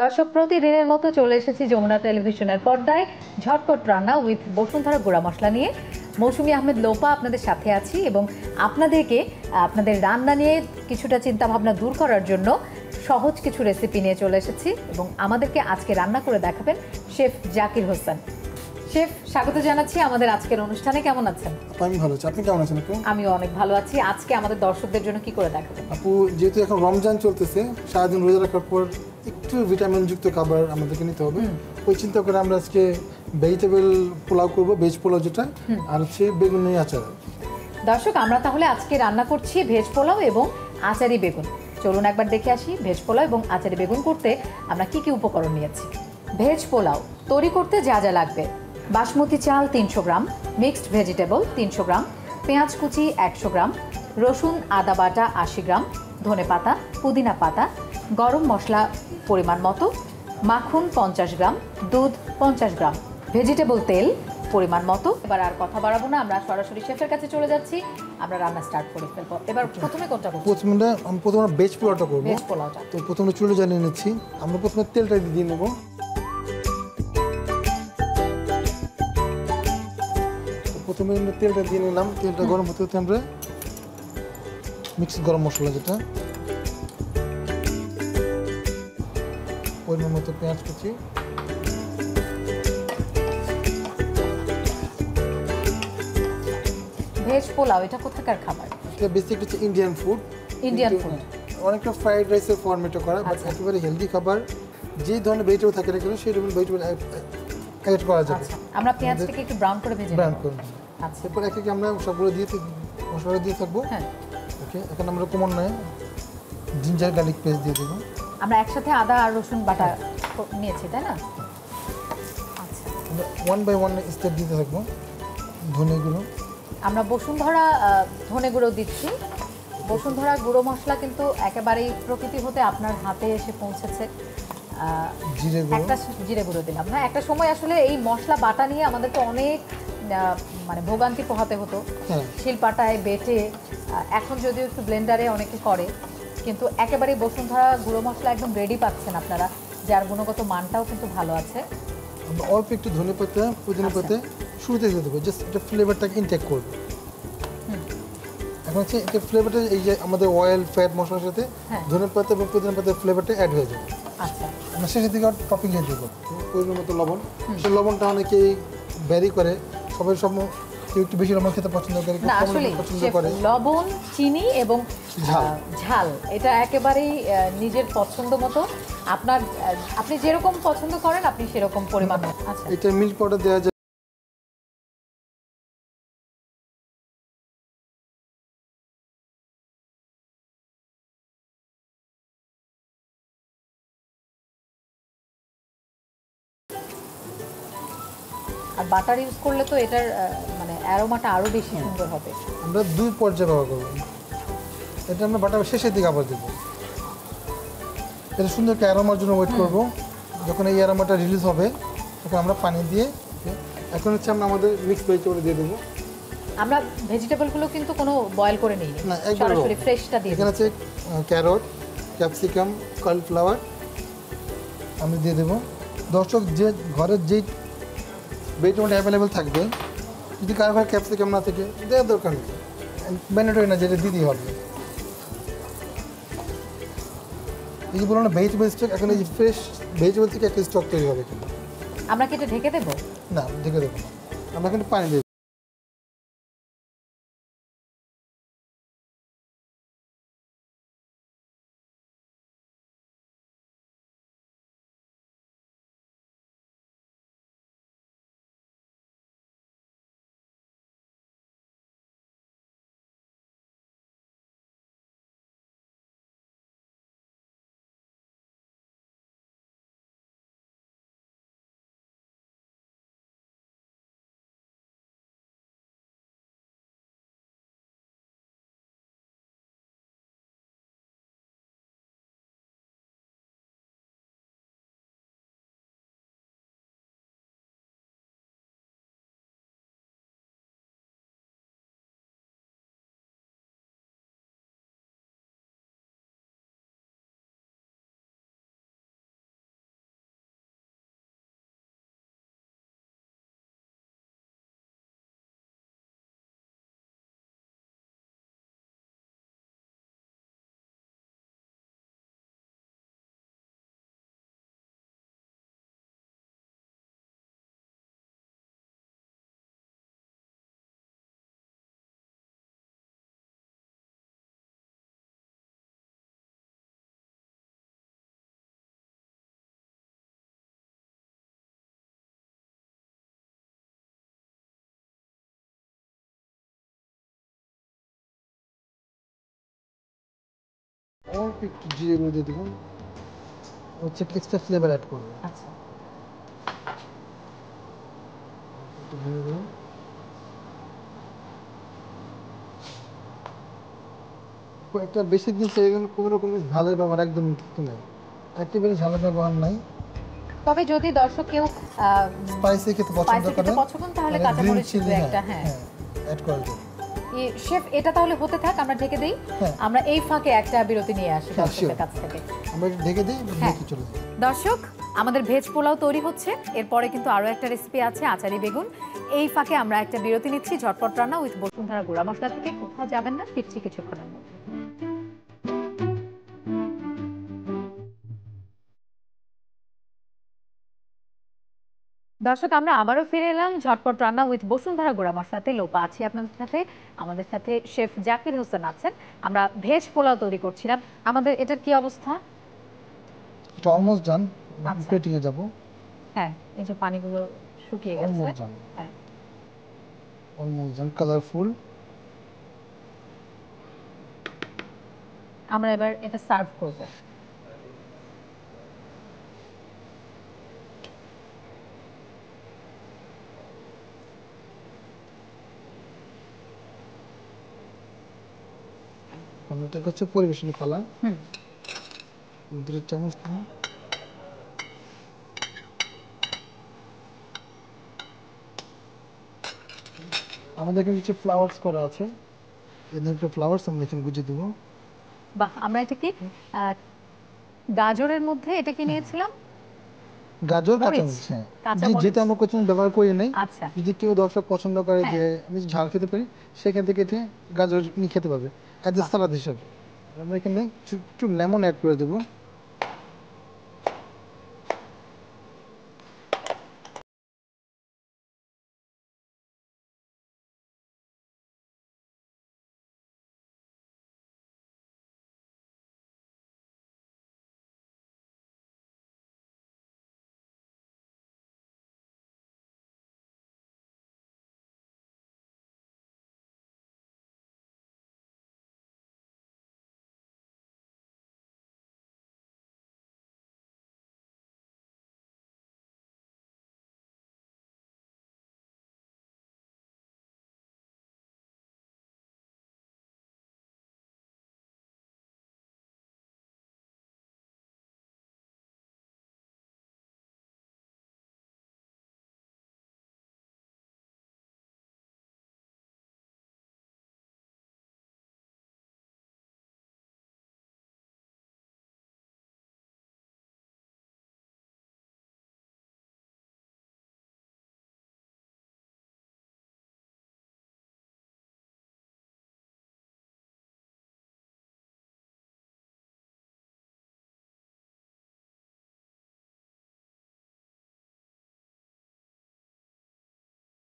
দর্শক প্রতিদিনের মতো চলে এসেছি যমুনা টেলিভিশনের পর্দায় ঝটপট রান্না উইথ বসুন্ধরা গুঁড়া মশলা নিয়ে। মৌসুমী আহমেদ লোপা আপনাদের সাথে আছি এবং আপনাদেরকে আপনাদের রান্না নিয়ে কিছুটা চিন্তা ভাবনা দূর করার জন্য সহজ কিছু রেসিপি নিয়ে চলে এসেছি এবং আমাদেরকে আজকে রান্না করে দেখাবেন শেফ জাকির হোসেন। শেফ, স্বাগত জানাচ্ছি আমাদের আজকের অনুষ্ঠানে। কেমন আছেন? আমি ভালো আছি, আপনি কেমন আছেন? আপু আমিও অনেক ভালো আছি। আজকে আমাদের দর্শকদের জন্য কি করে দেখাবেন? আপু, যেহেতু এখন রমজান চলতেছে, সারাদিন রোজা রাখার পর একটু ভিটামিনযুক্ত খাবার আমাদেরকে নিতে হবে। ওই চিন্তা করে আমরা আজকে ভেজিটেবল পোলাও করবো, ভেজ পোলাও যেটা, আর হচ্ছে বেগুনি আচার। দর্শক, আমরা তাহলে আজকে রান্না করছি ভেজ পোলাও এবং আচারি বেগুন। চলুন একবার দেখে আসি ভেজ পোলাও এবং আচারি বেগুন করতে আমরা কি কি উপকরণ নিয়েছি। ভেজ পোলাও তৈরি করতে যা যা লাগবে: বাসমতি চাল 300 গ্রাম, মিক্সড ভেজিটেবল 300 গ্রাম, পেঁয়াজ কুচি 100 গ্রাম, রসুন আদা বাটা 80 গ্রাম, ধনেপাতা, পুদিনা পাতা, গরম মশলা পরিমাণ মতো, মাখন 50 গ্রাম, দুধ 50 গ্রাম, ভেজিটেবল তেল পরিমাণ মতো। এবার আর কথা বাড়াবো না, আমরা সরাসরি শেফের কাছে চলে যাচ্ছি। আমরা রান্না স্টার্ট করে ফেলবো। এবার প্রথমে কোনটা করব? প্রথমে ভেজ পোলাওটা করবো। ভেজ পোলাওটা তো প্রথমে চুলে জ্বালিয়ে নিচ্ছি। আমরা প্রথমে তেলটা দিয়ে নেবো। প্রথমে তেলটা দিয়ে নিলাম। তেলটা গরম হতে হতে আমরা মিক্সড গরম মশলা, যেটা পরিমাণ মতো পেঁয়াজ কুচি, ভেজ পোলাও এটা কোথাকার খাবার? এটা বেসিক হচ্ছে ইন্ডিয়ান ফুড। ইন্ডিয়ান ফুড, অনেকটা ফ্রাইড রাইসের ফরম্যাটে করা, বাট একেবারে হেলদি খাবার। যে ধরনের ভেজিটেবল থাকে না কেন, সেই ধরনের ভেজিটেবল অ্যাড করা যাবে। আমরা পেঁয়াজটাকে একটু ব্রাউন করে ভেজে ব্রাউন নেব। করে আচ্ছা, এরপর একে একে আমরা সবগুলো দিয়ে মশলা দিয়ে থাকবো। হ্যাঁ, ওকে, এখন আমরা কমন নয় জিঞ্জার গার্লিক পেস্ট দিয়ে দেবো। আমরা একসাথে আদা আর রসুন বাটা নিয়েছি, তাই না? আচ্ছা, আমরা 1 বাই 1 স্টেপ দিতে থাকবো। ধনে গুঁড়ো, আমরা বসুন্ধরা ধনে গুঁড়ো দিচ্ছি। বসুন্ধরা গুঁড়ো মশলা কিন্তু একেবারেই প্রকৃতি হতে আপনার হাতে এসে পৌঁছেছে। জিরে গুঁড়ো, একটা জিরে গুঁড়ো দিলাম না। একটা সময় আসলে এই মশলা বাটা নিয়ে আমাদেরকে অনেক মানে ভোগান্তি পোহাতে হতো, শিলপাটায় বেটে। এখন যদিও একটু ব্লেন্ডারে অনেকে করে, কিন্তু একেবারেই বসুন্ধরা গুঁড়ো মশলা একদম রেডি পাচ্ছেন আপনারা, যার গুণগত মানটাও কিন্তু ভালো আছে। আমরা অল্প একটু ধনে পাতা, পুদিনা পাতা শুরুতে দিয়ে দেবো, জাস্ট এটা ফ্লেভারটাকে ইনটেক করবে। এখন হচ্ছে এটা ফ্লেভারটা, এই যে আমাদের অয়েল ফ্যাট মশলার সাথে ধনে পাতা এবং পুদিনা পাতার ফ্লেভারটা অ্যাড হয়ে যাবে। আচ্ছা, আমরা শেষের দিকে টপিং দিয়ে দেবো পরিমাণ মতো লবণ। সেই লবণটা অনেকেই ভ্যারি করে, সবাই কেউ একটু বেশি লবণ খেতে পছন্দ করে, কেউ কম লবণ পছন্দ করে। লবণ, চিনি এবং ঝাল এটা একেবারেই নিজের পছন্দ মতো। আপনি যেরকম পছন্দ করেন আপনি সেরকম পরিমাণ। আচ্ছা, এটা মিল্ক পাউডার দেওয়া যায়। আর বাটার ইউজ করলে তো এটার মানে অ্যারোমাটা আরো বেশি সুন্দর হবে। আমরা 2 পর্যায়ে ব্যবহার করবো। এটা আমরা বাটার শেষের দিকে আবার দেবো। এটা সুন্দর একটা অ্যারোমার জন্য ওয়েট করবো। যখন এই অ্যারোমাটা রিলিজ হবে তখন আমরা পানি দিয়ে, এখন হচ্ছে আমরা আমাদের মিক্স ভেজিটেবল দিয়ে দেবো। আমরা ভেজিটেবলগুলো কিন্তু কোনো বয়েল করে নিই না, সরাসরি ফ্রেশটা দিয়ে। এখানে আছে ক্যারট, ক্যাপসিকাম, কর্নফ্লাওয়ার আমি দিয়ে দেবো। দর্শক, যে ঘরের যেই ভেজিটেবল অ্যাভেলেবেল থাকবে, যদি কারো ঘরে ক্যাপসিকাম না থাকে দেওয়ার দরকার নেই, ম্যান্ডেটরি না, যেটা দিতেই হবে। এই যে বললাম না ভেজিটেবল স্টক, এখন এই যে ফ্রেশ ভেজিটেবল থেকে একটা স্টক তৈরি হবে। আমরা কি এটা ঢেকে দেবো? না, ঢেকে দেবো না, আমরা কিন্তু পানি দেবো। অল্প একটু জিরে গুঁড়ো দিয়ে দেবো, হচ্ছে এক্সট্রা ফ্লেভার অ্যাড করবো। আচ্ছা, একটু ভেঙে দেবো। একটা বেশি দিন সেগুলো কোনো রকম ঝালের ব্যবহার একদম কিছু নেই, একেবারে ঝালের ব্যবহার নাই। তবে যদি দর্শক কেউ স্পাইসি খেতে পছন্দ স্পাইসি করে খেতে পছন্দ তাহলে গ্রিন কাঁচামরিচ চিলি দু একটা, হ্যাঁ। অ্যাড করা যায়। শেফ, এটা তাহলে হতে থাক, আমরা ঢেকে দিই। হ্যাঁ। আমরা এই ফাঁকে একটা বিরতি নিয়ে আসি হ্যাঁ, দর্শকের sure. কাছ থেকে। আমরা একটু ঢেকে দিই, হ্যাঁ। ঢেকে চলে যাই। দর্শক, আমাদের ভেজ পোলাও তৈরি হচ্ছে, এরপরে কিন্তু আরও একটা রেসিপি আছে, আচারি বেগুন। এই ফাঁকে আমরা একটা বিরতি নিচ্ছি, ঝটপট রান্না উইথ বসুন্ধরা গুঁড়া মশলা থেকে। কোথাও যাবেন না, ফিরছি কিছুক্ষণের মধ্যে। দর্শক, আমরা আবারও ফিরে এলাম ঝটপট রান্না উইথ বসুন্ধরা গুঁড়া মশলাতে। লোপা আছি আপনাদের সাথে, আমাদের সাথে শেফ জাকির হোসেন আছেন। আমরা ভেজ পোলাও তৈরি করছিলাম, আমাদের এটার কি অবস্থা? এটা অলমোস্ট ডান, আচ্ছা। প্লেটিংয়ে যাব। হ্যাঁ, এই যে পানিগুলো শুকিয়ে গেছে। অলমোস্ট ডান, হ্যাঁ, অলমোস্ট ডান, কালারফুল। আমরা এবার এটা সার্ভ করব। এটা হচ্ছে পরিবেশনের পালা। হুম। 2 চামচ দিন। আমাদের এখানে কিছু ফ্লাওয়ার্স করা আছে, এদের একটু ফ্লাওয়ার্স আমরা এখানে গুজিয়ে দেবো। বাহ, আমরা এটা কি গাজরের মধ্যে এটা কি নিয়েছিলাম? গাজর, মরিচ, কাঁচামরিচ, হ্যাঁ। কাঁচামরিচ। যেটা আমরা কোচিং ব্যবহার করি নাই। আচ্ছা। যদি কেউ দর্শক পছন্দ করে হ্যাঁ। যে আমি ঝাল খেতে পারি, সেখান থেকে এটি গাজর নিয়ে খেতে পারবে অ্যাজ এ বাহ। সালাদ হিসাবে। আমরা এখানে একটু লেমন অ্যাড করে দেবো।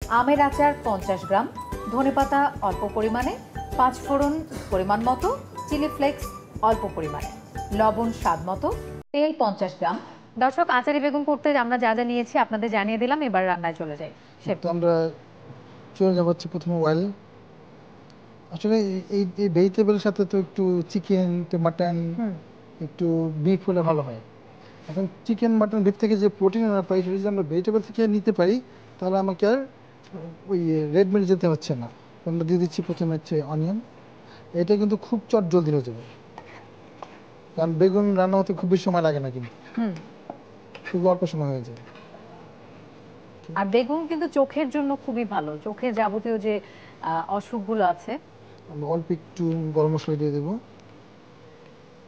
আমের আচার 50 গ্রাম, ধনেপাতা অল্প পরিমাণে, 5 ফোড়ন পরিমাণ মতো, চিলি ফ্লেক্স অল্প পরিমাণে, লবণ স্বাদ মতো, তেল 50 গ্রাম। দর্শক, আচারি বেগুন করতে আমরা যা যা নিয়েছি আপনাদের জানিয়ে দিলাম, এবার রান্নায় চলে যাই। শেফ, তো আমরা চলে যাবো হচ্ছে প্রথমে অয়েল। আসলে এই এই ভেজিটেবলের সাথে তো একটু চিকেন, একটু মাটন, একটু বিফ হলে ভালো হয়। এখন চিকেন, মাটন, বিফ থেকে যে প্রোটিন আমরা পাই, সেটা যদি আমরা ভেজিটেবল থেকে নিতে পারি, তাহলে আমাকে আর ওই রেড মিট যেতে হচ্ছে না। আমরা দিয়ে দিচ্ছি প্রথমে হচ্ছে অনিয়ন। এটা কিন্তু খুব চট জলদি হয়ে যাবে, কারণ বেগুন রান্না হতে খুব বেশি সময় লাগে না, কিন্তু খুব অল্প সময় হয়ে যায়। আর বেগুন কিন্তু চোখের জন্য খুবই ভালো, চোখের যাবতীয় যে অসুখগুলো আছে। আমরা অল্প একটু গরম মশলা দিয়ে দেবো,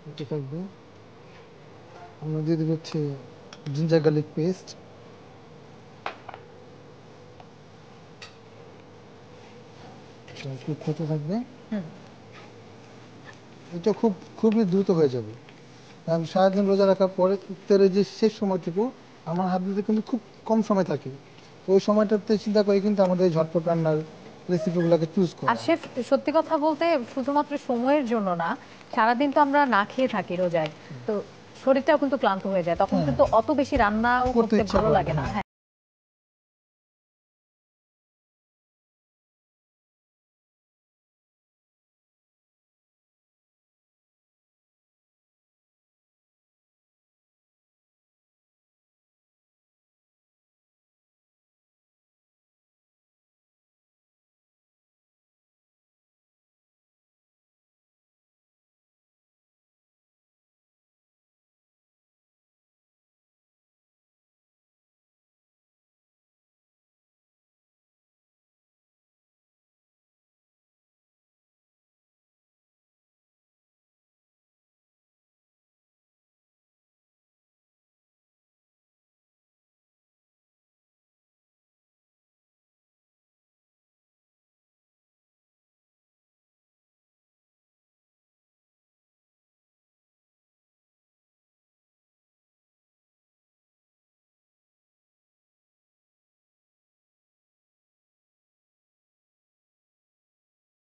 এটা থাকবে। আমরা দিয়ে দেবো হচ্ছে জিঞ্জার গার্লিক পেস্ট, হতে থাকবে। এটা খুবই দ্রুত হয়ে যাবে, কারণ সারাদিন রোজা রাখার পরে ইফতারের যে শেষ সময়টুকু আমার হাতে কিন্তু খুব কম সময় থাকে। তো ওই সময়টাতে চিন্তা করে কিন্তু আমাদের এই ঝটপট রান্নার রেসিপিগুলোকে চুজ করা। আর শেফ, সত্যি কথা বলতে শুধুমাত্র সময়ের জন্য না, সারাদিন তো আমরা না খেয়ে থাকি রোজায়, তো শরীরটাও কিন্তু ক্লান্ত হয়ে যায়, তখন হ্যাঁ, কিন্তু অত বেশি রান্নাও করতে করতে ইচ্ছা ভালো করে লাগে না, না। হ্যাঁ। হ্যাঁ।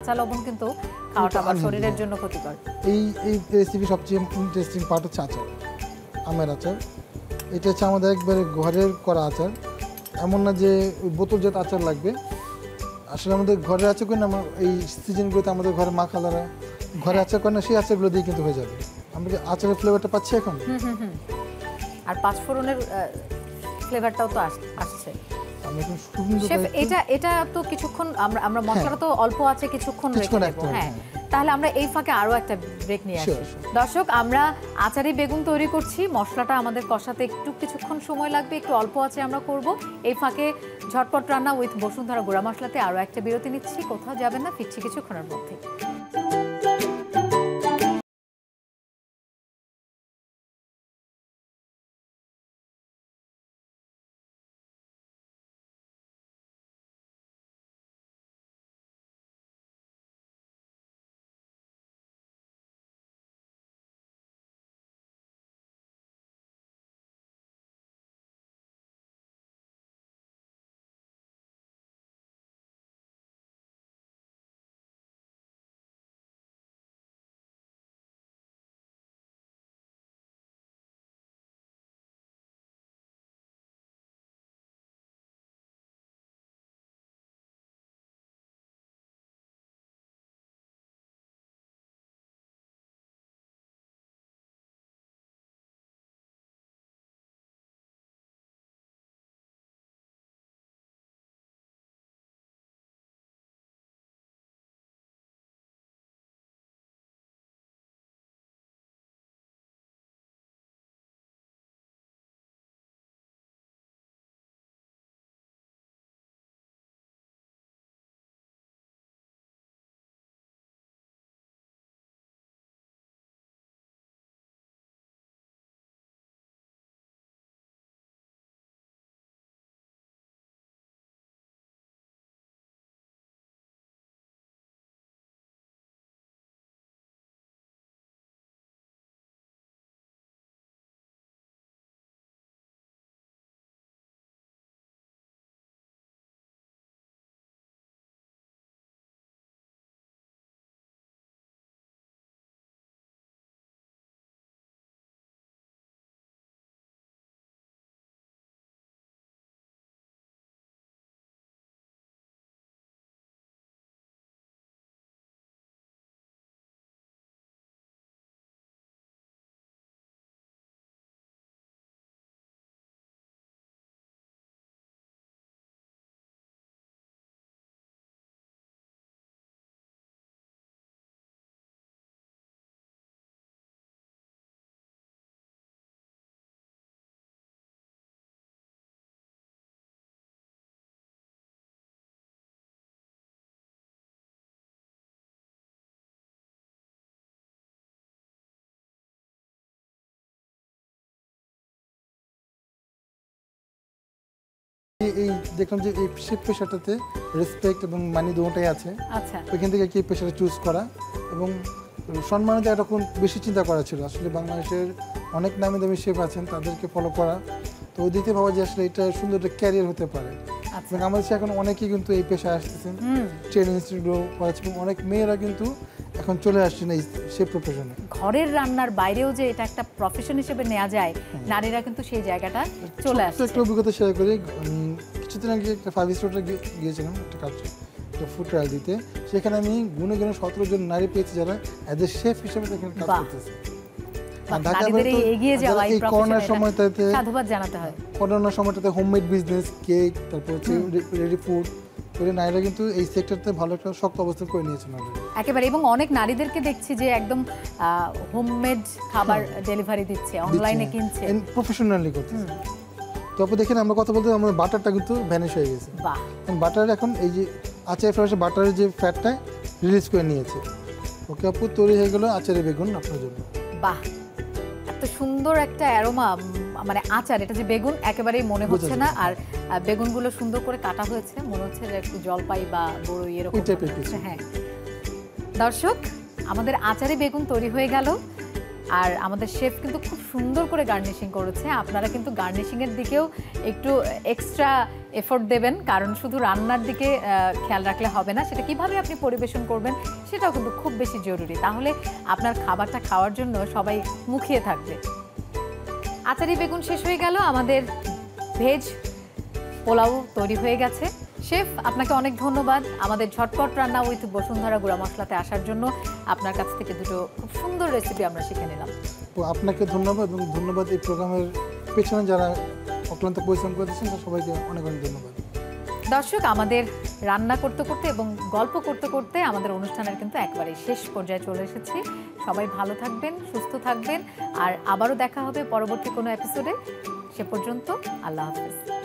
কাঁচা লবণ কিন্তু খাওয়াটা আমার শরীরের জন্য ক্ষতিকর। এই এই রেসিপি সবচেয়ে ইন্টারেস্টিং পার্ট হচ্ছে আচার, আমের আচার। এটা হচ্ছে আমাদের একবারে ঘরের করা আচার, এমন না যে বোতলজাত আচার লাগবে। আসলে আমাদের ঘরের আচার করি না, আমরা এই সিজনগুলোতে আমাদের ঘরে মা খালারা ঘরে আচার করে না, সেই আচারগুলো দিয়ে কিন্তু হয়ে যাবে। আমরা কি আচারের ফ্লেভারটা পাচ্ছি এখন? আর পাঁচফোড়নের ফ্লেভারটাও তো আসছে। আমি এখন সুন্দর শেফ, এটা তো কিছুক্ষণ আমরা মশলাটা তো অল্প আছে, কিছুক্ষণ রেখে দেব। হ্যাঁ, তাহলে আমরা এই ফাঁকে আরো একটা ব্রেক নিয়ে আসি। দর্শক, আমরা আচারি বেগুন তৈরি করছি, মশলাটা আমাদের কষাতে কিছুক্ষণ সময় লাগবে, একটু অল্প আছে আমরা করব। এই ফাঁকে ঝটপট রান্না উইথ বসুন্ধরা গুঁড়া মশলাতে আরো একটা বিরতি নিচ্ছি, কোথাও যাবেন না, ফিরছি কিছুক্ষণের মধ্যে। এই দেখলাম যে এই শেফ পেশাটাতে রেসপেক্ট এবং মানি দুটোই আছে। আচ্ছা, ওইখান থেকে কি পেশাটা চুজ করা এবং সম্মানের জায়গাটা এখন বেশি চিন্তা করা ছিল। আসলে বাংলাদেশের অনেক নামি দামি শেফ আছেন, তাদেরকে ফলো করা, তো ওই দিকে ভাবা যে আসলে এটা সুন্দর একটা ক্যারিয়ার হতে পারে। এবং আমাদের দেশে এখন অনেকেই কিন্তু এই পেশায় আসতেছেন, ট্রেনিং ইনস্টিটিউটও করাচ্ছে এবং অনেক মেয়েরা কিন্তু এখন চলে আসছেন এই শেফ প্রফেশনে। ঘরের রান্নার বাইরেও যে এটা একটা প্রফেশন হিসেবে নেওয়া যায়, নারীরা কিন্তু সেই জায়গাটা চলে আসছে। একটা অভিজ্ঞতা শেয়ার করি, কিছুদিন আগে একটা 5 স্টারে গিয়েছিলাম একটা কাজ, একটা ফুড ট্রায়াল দিতে। সেখানে আমি গুনে 17 জন নারী পেয়েছি যারা অ্যাজ এ শেফ হিসেবে এখানে কাজ করতেছে। করোনার সময়টাতে হোমমেড বিজনেস, কেক, তারপর হচ্ছে রেডি ফুড করে নারীরা কিন্তু এই সেক্টরতে ভালো একটা শক্ত অবস্থান করে নিয়েছেন একেবারে। এবং অনেক নারীদেরকে দেখছি যে একদম হোমমেড খাবার ডেলিভারি দিচ্ছে, অনলাইনে কিনছে, প্রফেশনালি করতেছে। তারপর দেখেন আমরা কথা বলতে আমাদের বাটারটা কিন্তু ভ্যানিশ হয়ে গেছে। বাটার এখন এই যে আচার ফ্রাইসে বাটারের যে ফ্যাটটা রিলিজ করে নিয়েছে। ওকে আপু, তৈরি হয়ে গেল আচারে বেগুন আপনার জন্য। বাহ, এত সুন্দর একটা অ্যারোমা, মানে আচার, এটা যে বেগুন একেবারেই মনে হচ্ছে না। আর বেগুনগুলো সুন্দর করে কাটা হয়েছে, মনে হচ্ছে যে একটু জলপাই বা বড়ই এরকম। হ্যাঁ দর্শক, আমাদের আচারে বেগুন তৈরি হয়ে গেল। আর আমাদের শেফ কিন্তু খুব সুন্দর করে গার্নিশিং করেছে। আপনারা কিন্তু গার্নিশিংয়ের দিকেও একটু এক্সট্রা এফোর্ট দেবেন, কারণ শুধু রান্নার দিকে খেয়াল রাখলে হবে না, সেটা কিভাবে আপনি পরিবেশন করবেন সেটাও কিন্তু খুব বেশি জরুরি। তাহলে আপনার খাবারটা খাওয়ার জন্য সবাই মুখিয়ে থাকবে। আচারি বেগুন শেষ হয়ে গেল, আমাদের ভেজ পোলাও তৈরি হয়ে গেছে। শেফ, আপনাকে অনেক ধন্যবাদ আমাদের ঝটপট রান্না উইথ বসুন্ধরা গুঁড়া মশলাতে আসার জন্য। আপনার কাছ থেকে দুটো খুব সুন্দর রেসিপি আমরা শিখে নিলাম। তো আপনাকে ধন্যবাদ, এবং ধন্যবাদ এই প্রোগ্রামের পেছনে যারা অক্লান্ত পরিশ্রম করেছেন সবাইকে অনেক অনেক ধন্যবাদ। দর্শক, আমাদের রান্না করতে করতে এবং গল্প করতে করতে আমাদের অনুষ্ঠানের কিন্তু একবারে শেষ পর্যায়ে চলে এসেছি। সবাই ভালো থাকবেন, সুস্থ থাকবেন, আর আবারও দেখা হবে পরবর্তী কোনো এপিসোডে। সে পর্যন্ত আল্লাহ হাফেজ।